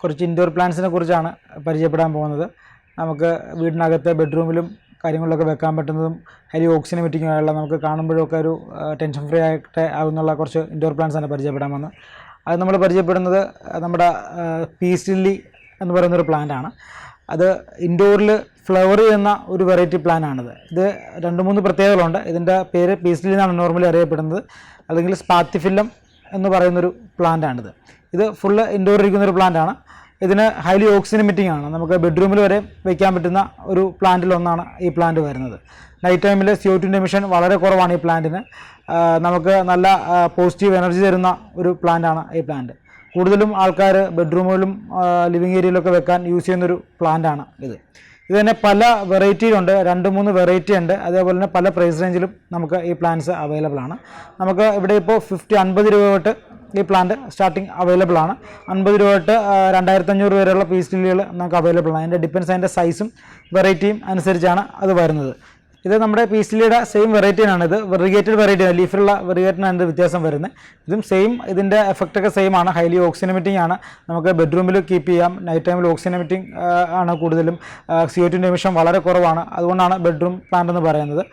കുറച്ച് ഇൻഡോർ പ്ലാന്റ്സിനെ കുറിച്ചാണ് പരിചയപ്പെടാൻ പോകുന്നത്. നമുക്ക് വീടിനകത്ത് ബെഡ്റൂമിലും കാര്യങ്ങളിലൊക്കെ വെക്കാൻ പറ്റുന്നതും ഹൈലി ഓക്സിജൻ എമിറ്റിംഗ് ആയുള്ള നമുക്ക് കാണുമ്പോഴൊക്കെ ഒരു ടെൻഷൻ ഫ്രീ ആയിട്ട് ആകുന്നുള്ള കുറച്ച് ഇൻഡോർ പ്ലാന്റ്സാണ് പരിചയപ്പെടാൻ പോകുന്നത്. അത് നമ്മൾ പരിചയപ്പെടുന്നത് നമ്മുടെ പീസ് ലില്ലി എന്ന് പറയുന്നൊരു പ്ലാന്റാണ്. അത് ഇൻഡോറിൽ ഫ്ലവർ ചെയ്യുന്ന ഒരു വെറൈറ്റി പ്ലാന്റാണിത്. ഇത് 2-3 പ്രത്യേകതകളുണ്ട്. ഇതിൻ്റെ പേര് പീസ് ലില്ലി എന്നാണ് നോർമലി അറിയപ്പെടുന്നത്, അല്ലെങ്കിൽ സ്പാത്തിഫില്ലം എന്ന് പറയുന്നൊരു പ്ലാന്റാണിത്. ഇത് ഫുള്ള് ഇൻഡോറിൽ ഇരിക്കുന്നൊരു പ്ലാന്റാണ്. ഇതിന് ഹൈലി ഓക്സിജൻ എമിറ്റിംഗ് ആണ്. നമുക്ക് ബെഡ്റൂമിൽ വരെ വയ്ക്കാൻ പറ്റുന്ന ഒരു പ്ലാന്റിലൊന്നാണ് ഈ പ്ലാന്റ് വരുന്നത്. നൈറ്റ് ടൈമിൽ CO2 എമിഷൻ വളരെ കുറവാണ് ഈ പ്ലാന്റിന്. നമുക്ക് നല്ല പോസിറ്റീവ് എനർജി തരുന്ന ഒരു പ്ലാന്റാണ് ഈ പ്ലാന്റ്. കൂടുതലും ആൾക്കാർ ബെഡ്റൂമുകളിലും ലിവിങ് ഏരിയയിലൊക്കെ വെക്കാൻ യൂസ് ചെയ്യുന്നൊരു പ്ലാന്റാണ് ഇത്. ഇത് തന്നെ പല വെറൈറ്റിയിലുണ്ട്, 2-3 വെറൈറ്റി ഉണ്ട്. അതേപോലെ തന്നെ പല പ്രൈസ് റേഞ്ചിലും നമുക്ക് ഈ പ്ലാന്റ്സ് അവൈലബിൾ ആണ്. നമുക്ക് ഇവിടെ ഇപ്പോൾ 50 രൂപ തൊട്ട് ഈ പ്ലാന്റ് സ്റ്റാർട്ടിങ് അവൈലബിൾ ആണ്. 50 രൂപ തൊട്ട് 2500 വരെയുള്ള പീസ് ലില്ലികൾ നമുക്ക് അവൈലബിൾ ആണ്. അതിൻ്റെ ഡിപ്പെൻസ് അതിൻ്റെ സൈസും വെറൈറ്റിയും അനുസരിച്ചാണ് അത് വരുന്നത്. ഇത് നമ്മുടെ പീസ് ലില്ലിയുടെ സെയിം വെറൈറ്റിയാണ്. ഇത് വെറിഗേറ്റഡ് വെറൈറ്റിയാണ്, ലീഫിലുള്ള വെറിഗേറ്റിനാണ് ഇത് വ്യത്യാസം വരുന്നത്. ഇതും സെയിം, ഇതിൻ്റെ എഫക്റ്റൊക്കെ സെയിം ആണ്. ഹൈലി ഓക്സിജൻ എമിറ്റിംഗ് ആണ്. നമുക്ക് ബെഡ്റൂമിൽ കീപ്പ് ചെയ്യാം. നൈറ്റ് ടൈമിൽ ഓക്സിജൻ എമിറ്റിംഗ് ആണ് കൂടുതലും. CO2 എമിഷൻ വളരെ കുറവാണ്. അതുകൊണ്ടാണ് ബെഡ്റൂം പ്ലാന്റ് എന്ന് പറയുന്നത്.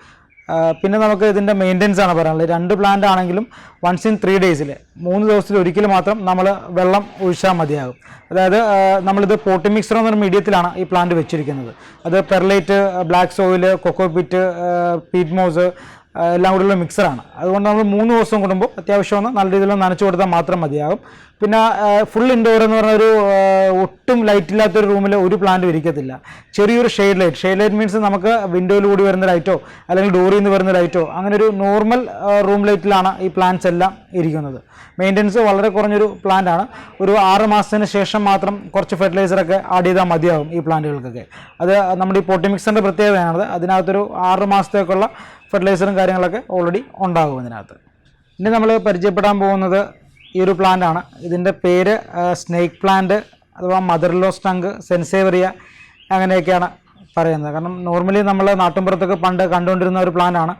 പിന്നെ നമുക്ക് ഇതിൻ്റെ മെയിൻ്റെനൻസ് ആണ് പറയാനുള്ളത്. 2 പ്ലാന്റ് ആണെങ്കിലും വൺസ് ഇൻ 3 ഡേയ്സിൽ 3 ദിവസത്തിൽ ഒരിക്കൽ മാത്രം നമ്മൾ വെള്ളം ഒഴിച്ചാൽ മതിയാകും. അതായത് നമ്മളിത് പോട്ടി മിക്സർ എന്നൊരു മീഡിയത്തിലാണ് ഈ പ്ലാന്റ് വെച്ചിരിക്കുന്നത്. അത് perlite, black soil, cocopeat, peat moss എല്ലാം കൂടിയുള്ള മിക്സറാണ്. അതുകൊണ്ട് നമ്മൾ 3 ദിവസം കൂടുമ്പോൾ അത്യാവശ്യം ഒന്ന് നല്ല രീതിയിൽ നനച്ചു കൊടുത്താൽ മാത്രം മതിയാകും. പിന്നെ ഫുൾ ഇൻഡോർ എന്ന് പറഞ്ഞൊരു ഒട്ടും ലൈറ്റ് ഇല്ലാത്തൊരു റൂമിൽ ഒരു പ്ലാന്റ് ഇരിക്കത്തില്ല. ചെറിയൊരു ഷെയ്ഡ് ലൈറ്റ് മീൻസ് നമുക്ക് വിൻഡോയിൽ കൂടി വരുന്ന ലൈറ്റോ അല്ലെങ്കിൽ ഡോറിൽ നിന്ന് വരുന്ന ലൈറ്റോ അങ്ങനെ ഒരു നോർമൽ റൂം ലൈറ്റിലാണ് ഈ പ്ലാന്റ്സ് എല്ലാം ഇരിക്കുന്നത്. മെയിൻ്റനൻസ് വളരെ കുറഞ്ഞൊരു പ്ലാന്റാണ്. ഒരു 6 മാസത്തിന് ശേഷം മാത്രം കുറച്ച് ഫെർട്ടിലൈസറൊക്കെ ആഡ് ചെയ്താൽ മതിയാകും ഈ പ്ലാന്റുകൾക്കൊക്കെ. അത് നമ്മുടെ ഈ പോട്ടി മിക്സറിൻ്റെ പ്രത്യേകതയാണത്. അതിനകത്തൊരു 6 മാസത്തേക്കുള്ള ഫെർട്ടിലൈസറും കാര്യങ്ങളൊക്കെ ഓൾറെഡി ഉണ്ടാകും ഇതിനകത്ത്. ഇനി നമ്മൾ പരിചയപ്പെടാൻ പോകുന്നത് ഈ ഒരു പ്ലാന്റാണ്. ഇതിൻ്റെ പേര് സ്നേക്ക് പ്ലാന്റ് അഥവാ മദർലോ സ്റ്റങ്ക് സെൻസേവറിയ അങ്ങനെയൊക്കെയാണ് പറയുന്നത്. കാരണം നോർമലി നമ്മൾ നാട്ടിൻപുറത്തൊക്കെ പണ്ട് കണ്ടുകൊണ്ടിരുന്ന ഒരു പ്ലാന്റാണ്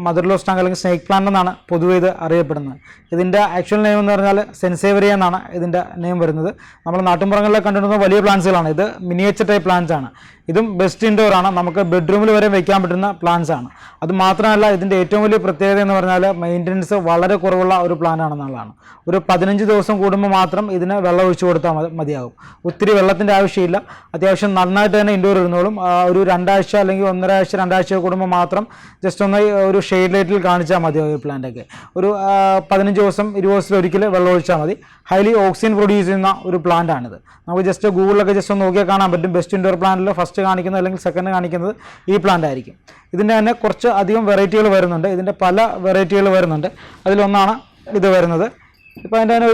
മദർലോ സ്റ്റങ്ക് അല്ലെങ്കിൽ സ്നേക്ക് പ്ലാന്റ് എന്നാണ് പൊതുവെ ഇത് അറിയപ്പെടുന്നത്. ഇതിൻ്റെ ആക്ച്വൽ നെയിം എന്ന് പറഞ്ഞാൽ സെൻസേവറിയ എന്നാണ് ഇതിൻ്റെ നെയിം വരുന്നത്. നമ്മൾ നാട്ടിൻപുറങ്ങളിലൊക്കെ കണ്ടുവരുന്ന വലിയ പ്ലാന്റ്സുകളാണ്. ഇത് മിനിയേച്ചർ ടൈപ്പ് പ്ലാന്റ്സ് ആണ്. ഇതും ബെസ്റ്റ് ഇൻഡോർ ആണ്. നമുക്ക് ബെഡ്റൂമിൽ വരെ വയ്ക്കാൻ പറ്റുന്ന പ്ലാന്റ്സ് ആണ്. അത് മാത്രമല്ല ഇതിൻ്റെ ഏറ്റവും വലിയ പ്രത്യേകത എന്ന് പറഞ്ഞാൽ മെയിൻ്റനൻസ് വളരെ കുറവുള്ള ഒരു പ്ലാന്റ് ആണെന്നുള്ളതാണ്. ഒരു 15 ദിവസം കൂടുമ്പോൾ മാത്രം ഇതിന് വെള്ളം ഒഴിച്ചു കൊടുത്താൽ മതിയാകും. ഒത്തിരി വെള്ളത്തിൻ്റെ ആവശ്യമില്ല. അത്യാവശ്യം നന്നായിട്ട് തന്നെ ഇൻഡോർ ഇരുന്നോളും. ഒരു 2 ആഴ്ച അല്ലെങ്കിൽ 1.5 ആഴ്ച 2 ആഴ്ച കൂടുമ്പോൾ മാത്രം ജസ്റ്റ് ഒന്ന് ഒരു ഷെയ്ഡ് ലൈറ്റിൽ കാണിച്ചാൽ മതിയാകും ഈ പ്ലാന്റൊക്കെ. ഒരു 15 ദിവസം 20 ദിവസത്തിൽ ഒരിക്കൽ വെള്ളം ഒഴിച്ചാൽ മതി. ഹൈലി ഓക്സിജൻ പ്രൊഡ്യൂസ് ചെയ്യുന്ന ഒരു പ്ലാന്റ് ആണിത്. നമുക്ക് ജസ്റ്റ് ഗൂഗിളിലൊക്കെ ജസ്റ്റ് ഒന്ന് നോക്കിയാൽ കാണാൻ പറ്റും. ബെസ്റ്റ് ഇൻഡോർ പ്ലാന്റിൽ ഫസ്റ്റ് കാണിക്കുന്നത് അല്ലെങ്കിൽ സെക്കൻഡ് കാണിക്കുന്നത് ഈ പ്ലാന്റ് ആയിരിക്കും. ഇതിൻ്റെ തന്നെ കുറച്ച് അധികം വെറൈറ്റികൾ വരുന്നുണ്ട്. ഇതിൻ്റെ പല വെറൈറ്റികൾ വരുന്നുണ്ട്. അതിലൊന്നാണ് ഇത് വരുന്നത്. ഇപ്പോൾ അതിൻ്റെ തന്നെ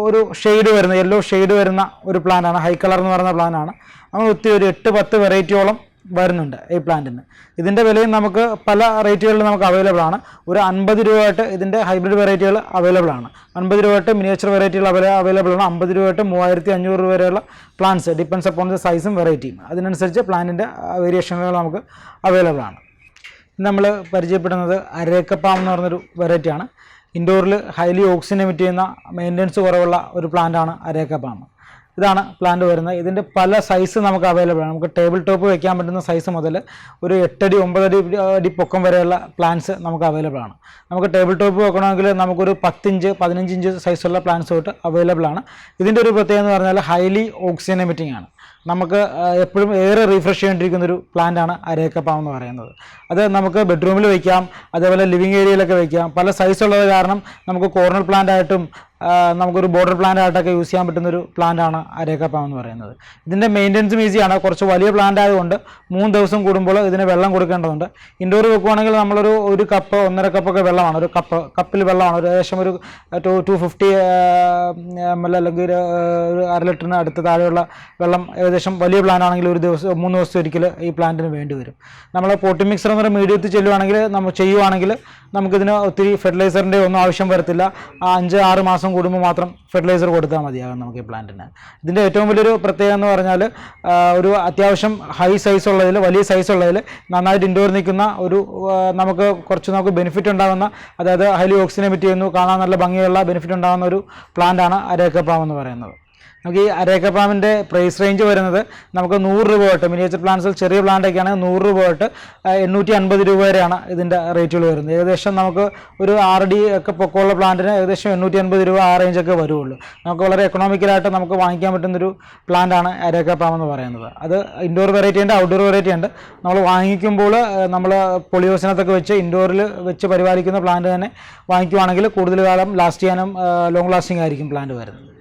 ഒരു ഷെയ്ഡ് വരുന്ന യെല്ലോ ഷെയ്ഡ് വരുന്ന ഒരു പ്ലാന്റാണ്. ഹൈ കളർ എന്ന് പറയുന്ന പ്ലാന്റാണ്. നമ്മൾ ഒത്തിരി ഒരു 8-10 വെറൈറ്റിയോളം വരുന്നുണ്ട് ഈ പ്ലാന്റിന്. ഇതിൻ്റെ വിലയും നമുക്ക് പല റേറ്റുകളിൽ നമുക്ക് അവൈലബിൾ ആണ്. ഒരു 50 രൂപ തൊട്ട് ഇതിൻ്റെ ഹൈബ്രിഡ് വെറൈറ്റികൾ അവൈലബിൾ ആണ്. 50 രൂപ തൊട്ട് മിനിയേച്ചർ വെറൈറ്റികൾ അവൈലബിൾ ആണ്. 50 രൂപ തൊട്ട് 3500 രൂപ വരെയുള്ള പ്ലാന്റ്സ് ഡിപ്പെൻസ് അപ്പോൺ ദ സൈസും വെറൈറ്റിയും. അതിനനുസരിച്ച് പ്ലാന്റിൻ്റെ വേരിയേഷനുകൾ നമുക്ക് അവൈലബിൾ ആണ്. നമ്മൾ പരിചയപ്പെടുന്നത് അരേക്ക പാം എന്ന് പറഞ്ഞൊരു വെറൈറ്റിയാണ്. ഇൻഡോറിൽ ഹൈലി ഓക്സിജൻ എമിറ്റ് ചെയ്യുന്ന മെയിൻ്റനൻസ് കുറവുള്ള ഒരു പ്ലാന്റാണ് അരേക്ക പാം. ഇതാണ് പ്ലാന്റ് വരുന്നത്. ഇതിൻ്റെ പല സൈസ് നമുക്ക് അവൈലബിൾ ആണ്. നമുക്ക് ടേബിൾ ടോപ്പ് വെക്കാൻ പറ്റുന്ന സൈസ് മുതൽ ഒരു 8 അടി 9 അടി പൊക്കം വരെയുള്ള പ്ലാന്റ്സ് നമുക്ക് അവൈലബിൾ ആണ്. നമുക്ക് ടേബിൾ ടോപ്പ് വെക്കണമെങ്കിൽ നമുക്കൊരു 10 ഇഞ്ച് 15 ഇഞ്ച് സൈസുള്ള പ്ലാന്റ്സ് തൊട്ട് അവൈലബിൾ ആണ്. ഇതിൻ്റെ ഒരു പ്രത്യേകത എന്ന് പറഞ്ഞാൽ ഹൈലി ഓക്സിജൻ എമിറ്റിംഗ് ആണ്. നമുക്ക് എപ്പോഴും ഏറെ റീഫ്രഷ് ചെയ്യേണ്ടിയിരിക്കുന്നൊരു പ്ലാന്റാണ് അരേക്ക പാം എന്ന് പറയുന്നത്. അത് നമുക്ക് ബെഡ്റൂമിൽ വയ്ക്കാം, അതേപോലെ ലിവിങ് ഏരിയയിലൊക്കെ വയ്ക്കാം. പല സൈസുള്ളത് കാരണം നമുക്ക് കോർണർ പ്ലാന്റ് ആയിട്ടും നമുക്കൊരു ബോർഡർ പ്ലാന്റ് ആയിട്ടൊക്കെ യൂസ് ചെയ്യാൻ പറ്റുന്നൊരു പ്ലാന്റാണ് അരേക്ക പാം എന്ന് പറയുന്നത്. ഇതിൻ്റെ മെയിൻ്റനൻസും ഈസിയാണ്. കുറച്ച് വലിയ പ്ലാന്റ് ആയതുകൊണ്ട് 3 ദിവസം കൂടുമ്പോൾ ഇതിന് വെള്ളം കൊടുക്കേണ്ടതുണ്ട്. ഇൻഡോർ വെക്കുവാണെങ്കിൽ നമ്മളൊരു 1 കപ്പ് 1.5 കപ്പൊക്കെ വെള്ളമാണ്. ഒരു കപ്പിൽ വെള്ളമാണ്. ഒരു ഏകദേശം ഒരു 250 ml അല്ലെങ്കിൽ ഒരു 1/2 ലിറ്ററിന് അടുത്ത് താഴെയുള്ള വെള്ളം ഏകദേശം വലിയ പ്ലാന്റ് ആണെങ്കിൽ ഒരു ദിവസം 3 ദിവസം ഒരിക്കൽ ഈ പ്ലാന്റിന് വേണ്ടി വരും. നമ്മൾ പോട്ടി മിക്സർ എന്നൊരു മീഡിയത്തിൽ ചെയ്യുവാണെങ്കിൽ നമുക്കിതിന് ഒത്തിരി ഫെർട്ടിലൈസറിൻ്റെ ഒന്നും ആവശ്യം വരത്തില്ല. 5-6 മാസം കൂടുമ്പോൾ മാത്രം ഫെർട്ടിലൈസർ കൊടുത്താൽ മതിയാകും നമുക്ക് ഈ പ്ലാന്റിന്. ഇതിൻ്റെ ഏറ്റവും വലിയൊരു പ്രത്യേകത എന്ന് പറഞ്ഞാൽ ഒരു അത്യാവശ്യം ഹൈ സൈസ് ഉള്ളതിൽ വലിയ സൈസ് ഉള്ളതിൽ നന്നായിട്ട് ഇൻഡോർ നിൽക്കുന്ന ഒരു നമുക്ക് ബെനിഫിറ്റ് ഉണ്ടാകുന്ന, അതായത് ഹൈലി ഓക്സിജൻ എമിറ്റ് ചെയ്യുന്നു, കാണാൻ നല്ല ഭംഗിയുള്ള ബെനിഫിറ്റ് ഉണ്ടാകുന്ന ഒരു പ്ലാന്റാണ് അരേക്ക പാം എന്ന് പറയുന്നത്. നമുക്ക് ഈ അരേക്ക പാമിൻ്റെ പ്രൈസ് റേഞ്ച് വരുന്നത് നമുക്ക് 100 രൂപ തൊട്ട്, മിനിയേച്ചർ പ്ലാന്റ്സിൽ ചെറിയ പ്ലാന്റൊക്കെയാണ് 100 രൂപ തൊട്ട് 850 രൂപ വരെയാണ് ഇതിൻ്റെ റേറ്റുകൾ വരുന്നത്. ഏകദേശം നമുക്ക് ഒരു 6 അടി ഒക്കെ പൊക്കമുള്ള പ്ലാന്റിന് ഏകദേശം 850 രൂപ ആ റേഞ്ചൊക്കെ വരുള്ളൂ. നമുക്ക് വളരെ എക്കണോമിക്കലായിട്ട് നമുക്ക് വാങ്ങിക്കാൻ പറ്റുന്നൊരു പ്ലാന്റാണ് അരേക്ക പാം എന്ന് പറയുന്നത്. അത് ഇൻഡോർ വെറൈറ്റി ഉണ്ട്, ഔട്ട്ഡോർ വെറൈറ്റി ഉണ്ട്. നമ്മൾ വാങ്ങിക്കുമ്പോൾ നമ്മൾ പൊളിയോസിനകത്തൊക്കെ വെച്ച് ഇൻഡോറിൽ വെച്ച് പരിപാലിക്കുന്ന പ്ലാന്റ് തന്നെ വാങ്ങിക്കുവാണെങ്കിൽ കൂടുതൽ കാലം ലാസ്റ്റ് ചെയ്യാനും ലോങ് ലാസ്റ്റിംഗ് ആയിരിക്കും പ്ലാന്റ് വരുന്നത്.